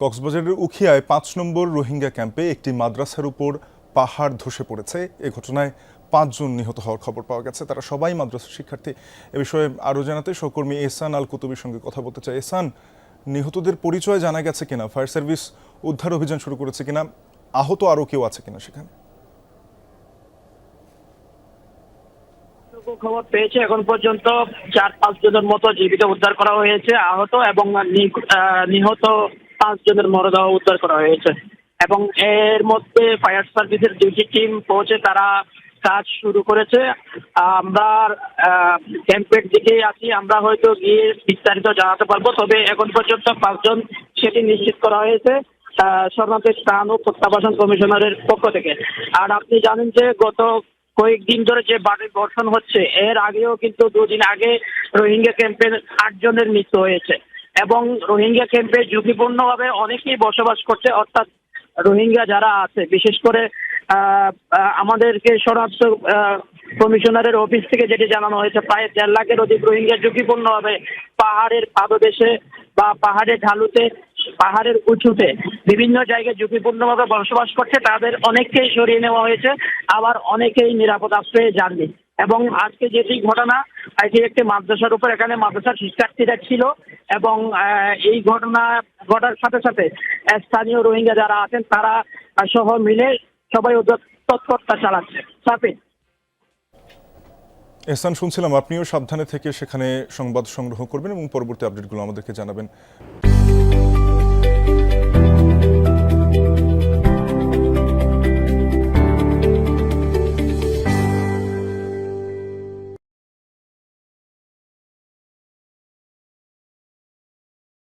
কক্সবাজারের উখিয়ায় ৫ নম্বর রোহিঙ্গা ক্যাম্পে একটি মাদ্রাসার উপর পাহাড় ধসে পড়েছে। এ ঘটনায় ৫ জন নিহত হওয়ার খবর পাওয়া গেছে। তারা সবাই মাদ্রাসা শিক্ষার্থী। এ বিষয়ে আরও জানাতে সহকর্মী এহসান আল কুতুবির সঙ্গে কথা বলতে চাই। এহসান, নিহতদের পরিচয় জানা গেছে কিনা? ফায়ার সার্ভিস উদ্ধার অভিযান শুরু করেছে কিনা? আহত আরও কেউ আছে কিনা সেখানে? খবর পেয়েছে এখন পর্যন্ত ৪-৫ জনের মতো জীবিত উদ্ধার করা হয়েছে। আহত এবং নিহত ৫ জনের মরদেহ উদ্ধার করা হয়েছে এবং এর মধ্যে ফায়ার সার্ভিসের ২টি টিম পৌঁছে তারা কাজ শুরু করেছে। আমরা ক্যাম্পের দিকে আছি, আমরা হয়তো গিয়ে বিস্তারিত জানাতে পারবো। তবে এখন পর্যন্ত ৫ জন সেটি নিশ্চিত করা হয়েছে শরণার্থী স্থান ও প্রত্যাবাসন কমিশনারের পক্ষ থেকে। আর আপনি জানেন যে গত কয়েকদিন ধরে যে বাড়ি বর্ষণ হচ্ছে, এর আগেও কিন্তু ২ দিন আগে রোহিঙ্গা ক্যাম্পের ৮ জনের মৃত্যু হয়েছে এবং রোহিঙ্গা ক্যাম্পে ঝুঁকিপূর্ণভাবে অনেকেই বসবাস করছে। অর্থাৎ রোহিঙ্গা যারা আছে, বিশেষ করে আমাদেরকে শরণার্থী কমিশনারের অফিস থেকে যেটি জানানো হয়েছে, প্রায় ১.৫ লাখের অধিক রোহিঙ্গা ঝুঁকিপূর্ণভাবে পাহাড়ের পাদদেশে বা পাহাড়ের ঢালুতে, পাহাড়ের উঁচুতে বিভিন্ন জায়গায় ঝুঁকিপূর্ণভাবে বসবাস করছে। তাদের অনেককেই সরিয়ে নেওয়া হয়েছে, আবার অনেকেই নিরাপদ আশ্রয়ে যাননি। এবং আজকে যেটি ঘটনা, এটি একটি মাদ্রাসার উপর, এখানে মাদ্রাসার শিক্ষার্থীরা ছিল এবং এই ঘটনা ঘটার সাথে সাথে স্থানীয় রোহিঙ্গা যারা আছেন তারা সহ মিলে সবাই তৎপরতা চালাচ্ছে। সাফিন, এহসান, শুনছিলাম আপনিও সাবধানে থেকে সেখানে সংবাদ সংগ্রহ করবেন এবং পরবর্তী আপডেটগুলো আমাদেরকে জানাবেন।